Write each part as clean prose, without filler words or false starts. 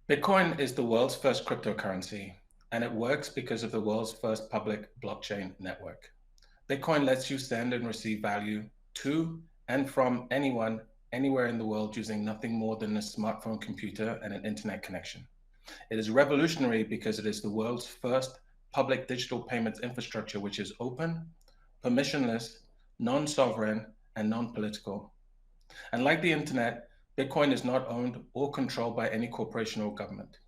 Bitcoin is the world's first cryptocurrency, and it works because of the world's first public blockchain network. Bitcoin lets you send and receive value to and from anyone, anywhere in the world using nothing more than a smartphone computer and an internet connection. It is revolutionary because it is the world's first public digital payments infrastructure, which is open, permissionless, non sovereign, and non political. And like the internet, Bitcoin is not owned or controlled by any corporation or government.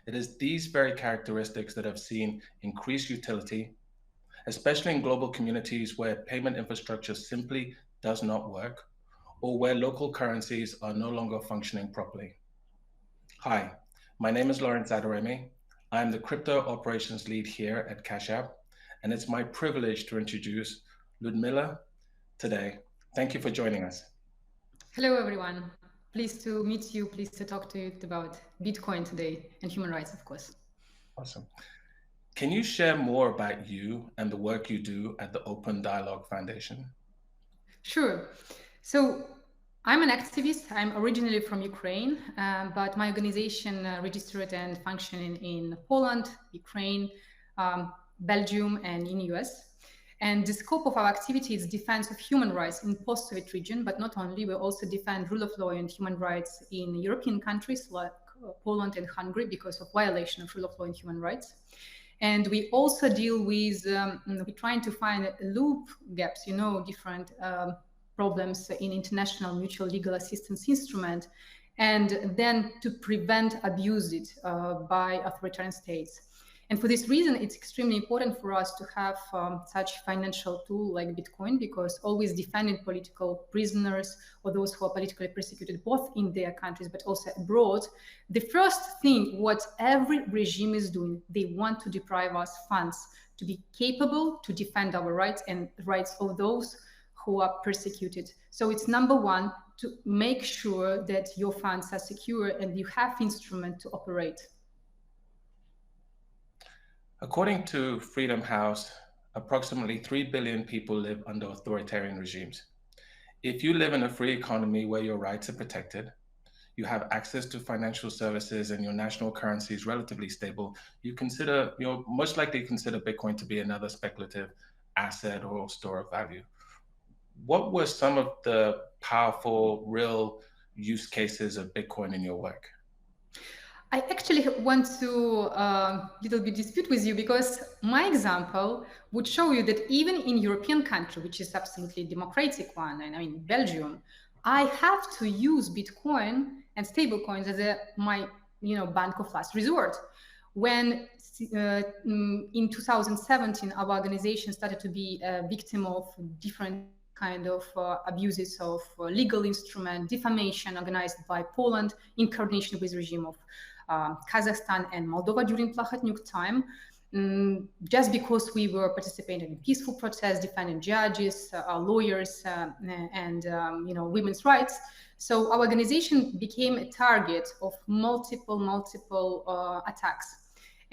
It is these very characteristics that have seen increased utility, especially in global communities where payment infrastructure simply does not work or where local currencies are no longer functioning properly. Hi, my name is Laurence Aderemi. I'm the crypto operations lead here at Cash App, and it's my privilege to introduce Lyudmyla today. Thank you for joining us. Hello, everyone. Pleased to meet you. Pleased to talk to you about Bitcoin today and human rights, of course. Awesome. Can you share more about you and the work you do at the Open Dialogue Foundation? Sure. So I'm an activist. I'm originally from Ukraine, but my organization registered and functioning in Poland, Ukraine, Belgium, and in US. And the scope of our activity is defense of human rights in post-Soviet region, but not only, we also defend rule of law and human rights in European countries like Poland and Hungary because of violation of rule of law and human rights. And we also deal with, we're trying to find loop gaps, different problems in international mutual legal assistance instrument, and then to prevent abuse it by authoritarian states. And for this reason, it's extremely important for us to have such financial tool like Bitcoin, because always defending political prisoners or those who are politically persecuted, both in their countries but also abroad, the first thing what every regime is doing, they want to deprive us funds to be capable to defend our rights and rights of those who are persecuted. So it's number one, to make sure that your funds are secure and you have instrument to operate. According to Freedom House, approximately 3 billion people live under authoritarian regimes. If you live in a free economy where your rights are protected, you have access to financial services, and your national currency is relatively stable, you'll most likely consider Bitcoin to be another speculative asset or store of value. What were some of the powerful, real use cases of Bitcoin in your work? I actually want to little bit dispute with you, because my example would show you that even in European country, which is absolutely democratic one, and I mean Belgium, I have to use Bitcoin and stablecoins as my bank of last resort. When in 2017 our organization started to be a victim of different kind of abuses of legal instrument defamation organized by Poland in coordination with regime of Kazakhstan and Moldova during Plahotniuc time, just because we were participating in peaceful protests, defending judges, lawyers, and women's rights. So our organization became a target of multiple attacks.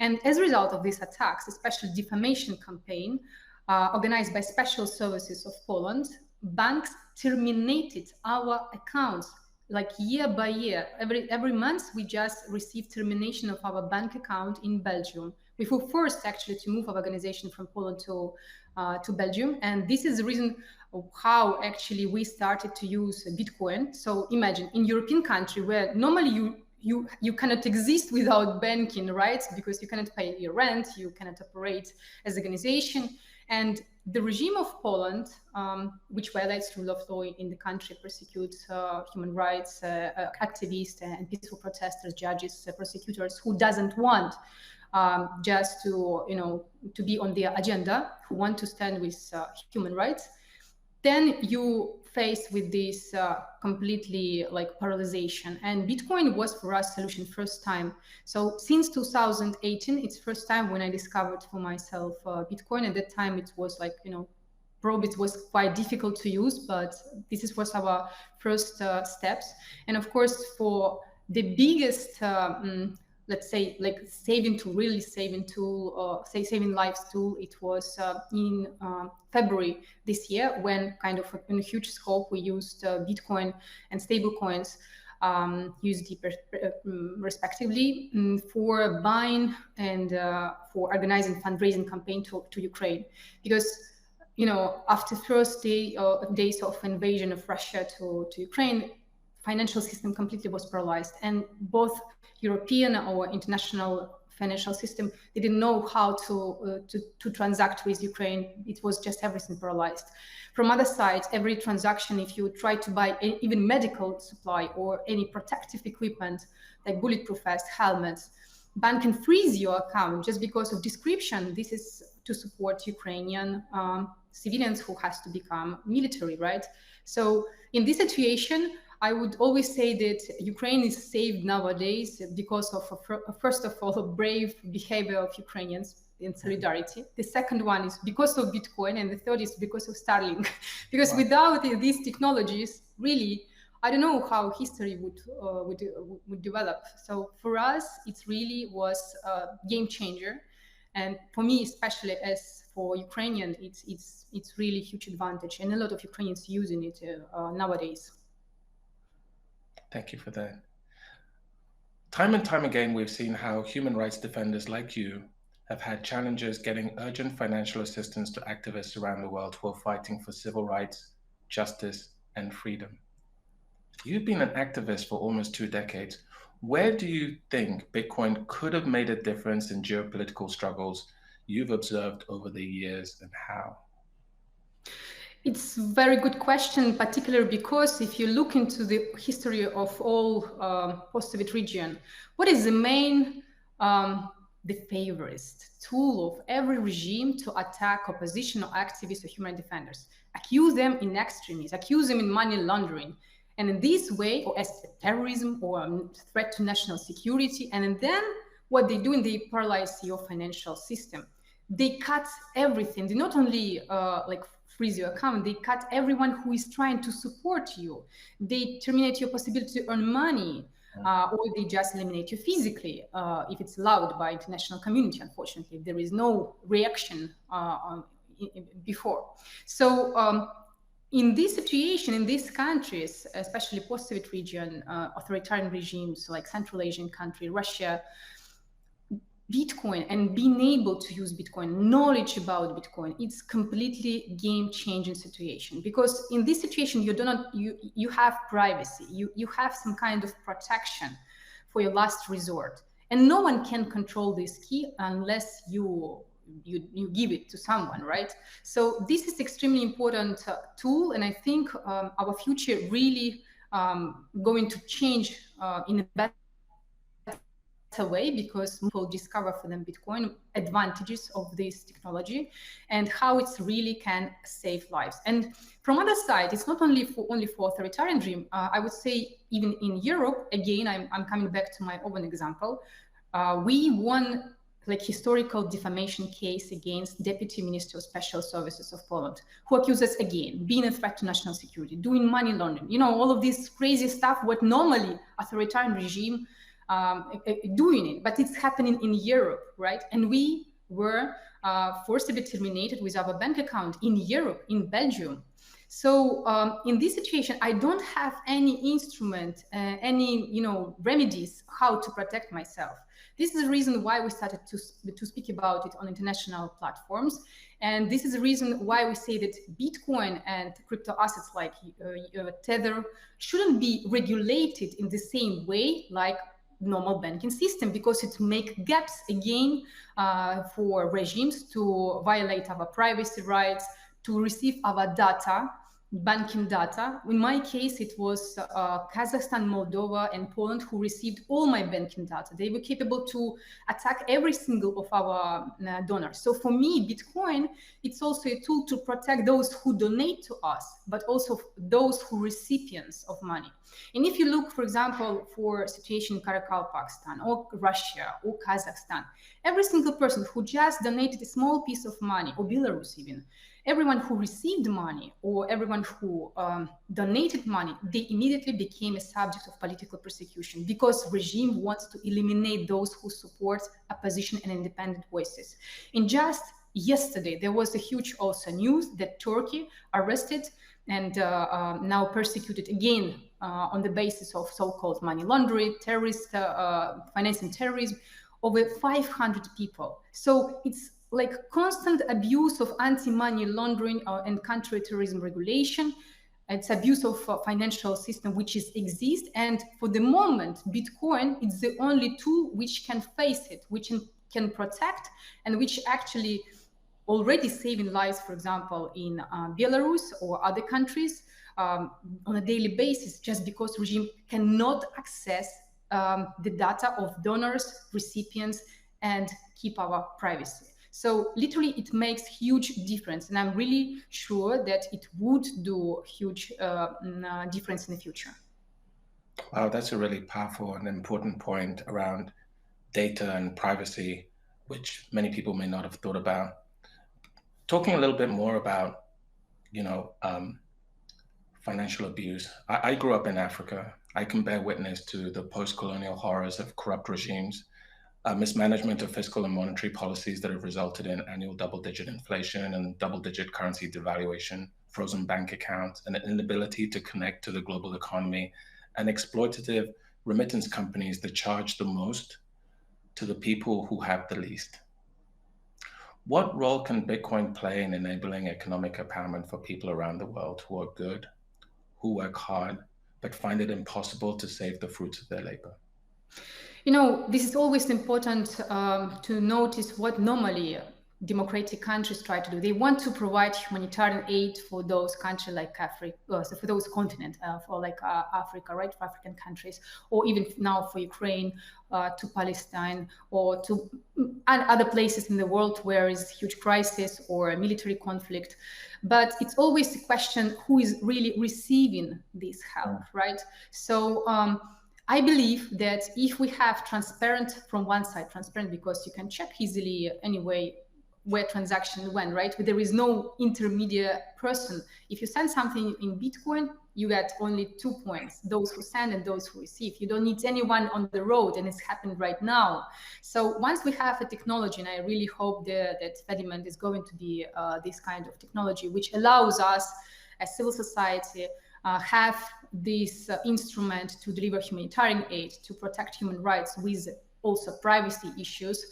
And as a result of these attacks, especially defamation campaign organized by special services of Poland, banks terminated our accounts like year by year. Every month we just received termination of our bank account in Belgium. We were forced actually to move our organization from Poland to Belgium, and this is the reason of how actually we started to use Bitcoin. So imagine in European country where normally you cannot exist without banking, right? Because you cannot pay your rent, you cannot operate as an organization. And the regime of Poland, which violates rule of law in the country, persecutes human rights activists and peaceful protesters, judges, prosecutors, who doesn't want just to be on their agenda, who want to stand with human rights. Then you face with this completely like paralyzation, and Bitcoin was for us solution first time. So since 2018, it's first time when I discovered for myself Bitcoin. At that time it was like probably it was quite difficult to use, but this was our first steps. And of course for the biggest let's say like saving lives tool, it was in February this year, when kind of in a huge scope we used Bitcoin and stable coins USD respectively, for buying and for organizing fundraising campaign to Ukraine. Because, you know, after first days of invasion of Russia to Ukraine, financial system completely was paralyzed, and both European or international financial system, they didn't know how to transact with Ukraine. It was just everything paralyzed. From other side, every transaction, if you try to buy even medical supply or any protective equipment like bulletproof vests, helmets, bank can freeze your account just because of description. This is to support Ukrainian civilians who has to become military, right? So in this situation, I would always say that Ukraine is saved nowadays because of, first of all, a brave behavior of Ukrainians in solidarity. The second one is because of Bitcoin, and the third is because of Starlink. Because without these technologies, really, I don't know how history would develop. So for us, it really was a game changer, and for me, especially as for Ukrainian, it's really a huge advantage, and a lot of Ukrainians using it nowadays. Thank you for that. Time and time again, we've seen how human rights defenders like you have had challenges getting urgent financial assistance to activists around the world who are fighting for civil rights, justice, and freedom. You've been an activist for almost 2 decades. Where do you think Bitcoin could have made a difference in geopolitical struggles you've observed over the years, and how? It's a very good question, particularly because if you look into the history of all post-Soviet region, what is the main, the favorite tool of every regime to attack opposition or activists or human defenders? Accuse them in extremism, accuse them in money laundering. And in this way, or as terrorism or threat to national security, and then what they do, they paralyze your financial system. They cut everything. They not only like freeze your account, they cut everyone who is trying to support you. They terminate your possibility to earn money, or they just eliminate you physically if it's allowed by international community. Unfortunately, there is no reaction before. So in this situation, in these countries, especially post-Soviet region, authoritarian regimes like Central Asian country, Russia, Bitcoin and being able to use Bitcoin, knowledge about Bitcoin, it's completely game-changing situation. Because in this situation, you have privacy, you have some kind of protection for your last resort, and no one can control this key unless you give it to someone, right? So this is extremely important tool, and I think our future really going to change in a better way, because people discover for them Bitcoin advantages of this technology and how it really can save lives. And from other side, it's not only for authoritarian regime. I would say even in Europe, again, I'm coming back to my own example. We won like historical defamation case against Deputy Minister of Special Services of Poland, who accused us again being a threat to national security, doing money laundering, you know, all of this crazy stuff what normally authoritarian regime doing it, but it's happening in Europe, right? And we were forcibly terminated with our bank account in Europe, in Belgium. So in this situation, I don't have any instrument, any remedies how to protect myself. This is the reason why we started to speak about it on international platforms. And this is the reason why we say that Bitcoin and crypto assets like Tether shouldn't be regulated in the same way like normal banking system, because it makes gaps again for regimes to violate our privacy rights, to receive our data, banking data. In my case, it was Kazakhstan, Moldova, and Poland who received all my banking data. They were capable to attack every single of our donors. So for me, Bitcoin, it's also a tool to protect those who donate to us, but also those who recipients of money. And if you look, for example, for situation in Karakal, Pakistan, or Russia, or Kazakhstan, every single person who just donated a small piece of money, or Belarus even, everyone who received money or everyone who donated money, they immediately became a subject of political persecution, because regime wants to eliminate those who support opposition and independent voices. And just yesterday, there was a huge also news that Turkey arrested and now persecuted again on the basis of so-called money laundering, terrorist financing terrorism, over 500 people. So it's like constant abuse of anti-money laundering and counter-terrorism regulation. It's abuse of financial system which exists, and for the moment, Bitcoin is the only tool which can face it, which can protect, and which actually already saving lives, for example, in Belarus or other countries on a daily basis, just because regime cannot access the data of donors, recipients, and keep our privacy. So literally, it makes huge difference, and I'm really sure that it would do huge difference in the future. Wow, that's a really powerful and important point around data and privacy, which many people may not have thought about. Talking a little bit more about, you know, financial abuse. I grew up in Africa. I can bear witness to the post-colonial horrors of corrupt regimes, mismanagement of fiscal and monetary policies that have resulted in annual double-digit inflation and double-digit currency devaluation, frozen bank accounts, and an inability to connect to the global economy, and exploitative remittance companies that charge the most to the people who have the least. What role can Bitcoin play in enabling economic empowerment for people around the world who are good, who work hard, but find it impossible to save the fruits of their labor? You know, this is always important to notice what normally democratic countries try to do. They want to provide humanitarian aid for those countries like Africa, so for those continents, for like Africa, right, for African countries, or even now for Ukraine, to Palestine, or to other places in the world where is huge crisis or a military conflict. But it's always a question who is really receiving this help, right? So I believe that if we have transparent from one side, transparent because you can check easily anyway where transaction went, right? But there is no intermediate person. If you send something in Bitcoin, you get only 2 points, those who send and those who receive. You don't need anyone on the road, and it's happened right now. So once we have a technology, and I really hope that Fediment is going to be this kind of technology, which allows us as civil society have this instrument to deliver humanitarian aid, to protect human rights with also privacy issues,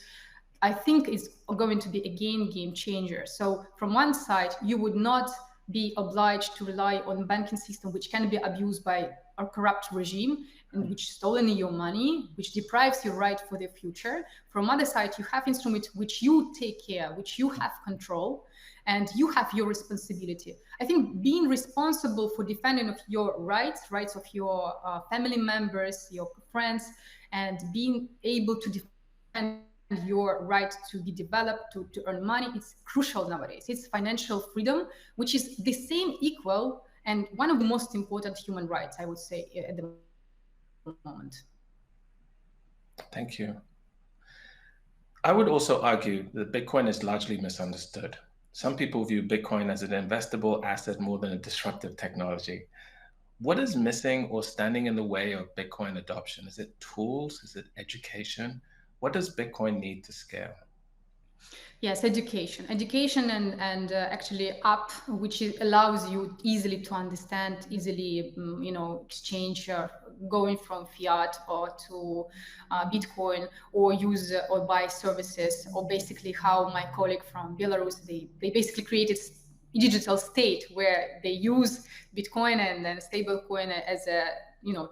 I think it's going to be again game changer. So from one side, you would not be obliged to rely on a banking system which can be abused by a corrupt regime and which stolen your money, which deprives your right for the future. From other side, you have instruments which you take care, which you have control, and you have your responsibility. I think being responsible for defending of your rights of your family members, your friends, and being able to defend your right to be developed, to earn money, it's crucial nowadays. It's financial freedom, which is the same equal and one of the most important human rights, I would say, at the moment. Thank you. I would also argue that Bitcoin is largely misunderstood. Some people view Bitcoin as an investable asset more than a disruptive technology. What is missing or standing in the way of Bitcoin adoption? Is it tools? Is it education? What does Bitcoin need to scale? Yes, education and actually app which allows you easily to understand, easily exchange, going from fiat or to Bitcoin, or use or buy services, or basically how my colleague from Belarus, they basically created a digital state where they use Bitcoin and then stablecoin as a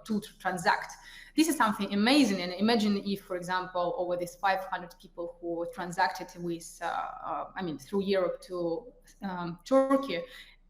tool to transact. This is something amazing. And imagine if, for example, over these 500 people who transacted with, through Europe to Turkey,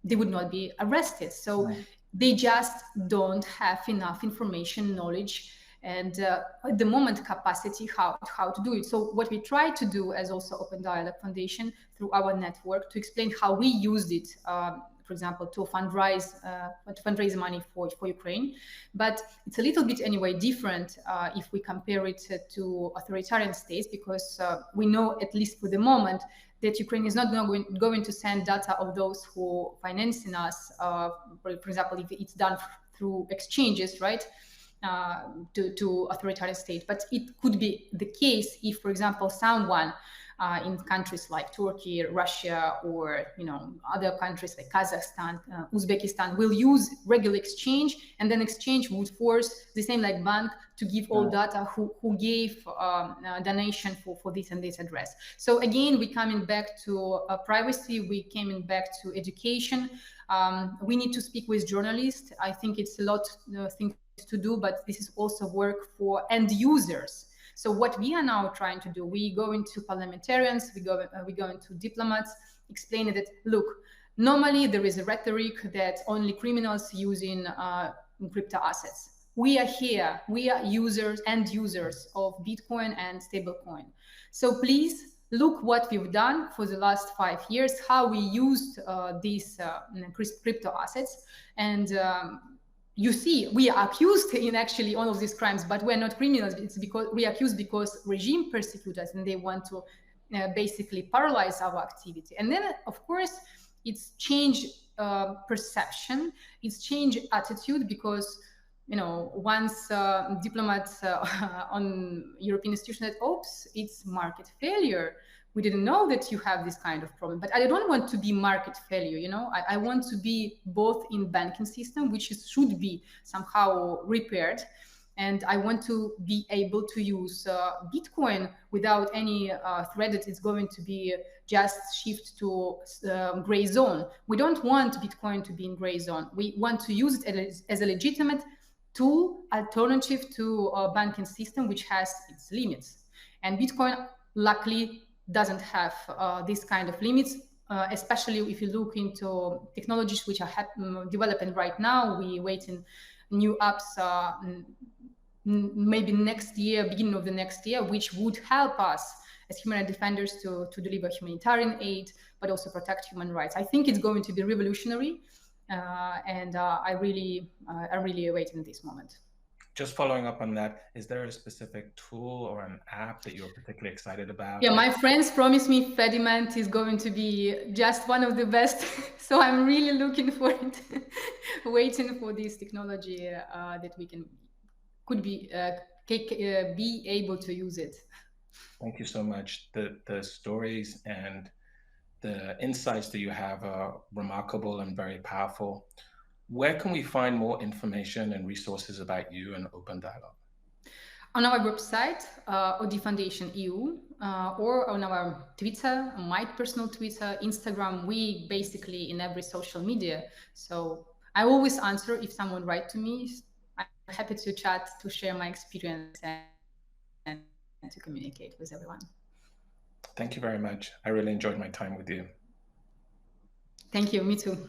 they would not be arrested. So they just don't have enough information, knowledge, and at the moment capacity how to do it. So what we try to do as also Open Dialogue Foundation through our network to explain how we used it, for example, to fundraise money for Ukraine. But it's a little bit anyway different if we compare it to authoritarian states, because we know, at least for the moment, that Ukraine is not going to send data of those who financing us, for example, if it's done through exchanges, right? To authoritarian state. But it could be the case if, for example, someone in countries like Turkey, Russia, or other countries like Kazakhstan, Uzbekistan will use regular exchange, and then exchange would force the same like bank to give all data who gave donation for this and this address. So again, we coming back to privacy, we coming back to education. We need to speak with journalists. I think it's a lot things to do, but this is also work for end users. So what we are now trying to do, we go into parliamentarians, we go into diplomats, explain that, look, normally there is a rhetoric that only criminals using crypto assets. We are here, we are users, end users of Bitcoin and stablecoin. So please look what we've done for the last 5 years, how we used these crypto assets. And you see, we are accused in actually all of these crimes, but we're not criminals. It's because we are accused because regime persecute us and they want to basically paralyze our activity. And then, of course, it's change perception, it's change attitude, because once diplomats on European institutions said, oops, it's market failure. We didn't know that you have this kind of problem. But I don't want to be market failure, I want to be both in banking system, which should be somehow repaired. And I want to be able to use Bitcoin without any threat that it's going to be just shift to gray zone. We don't want Bitcoin to be in gray zone. We want to use it as a legitimate tool, alternative to a banking system, which has its limits. And Bitcoin, luckily, doesn't have this kind of limits, especially if you look into technologies which are developing right now. We waiting new apps maybe next year, beginning of the next year, which would help us as human rights defenders to deliver humanitarian aid, but also protect human rights. I think it's going to be revolutionary. And I really await in this moment. Just following up on that, is there a specific tool or an app that you're particularly excited about? Yeah, my friends promised me Fediment is going to be just one of the best. So I'm really looking for it, waiting for this technology that we could be able to use it. Thank you so much. The stories and the insights that you have are remarkable and very powerful. Where can we find more information and resources about you and Open Dialogue? On our website, OD Foundation EU, or on our Twitter, my personal Twitter, Instagram. We basically in every social media. So I always answer if someone writes to me. I'm happy to chat, to share my experience, and to communicate with everyone. Thank you very much. I really enjoyed my time with you. Thank you. Me too.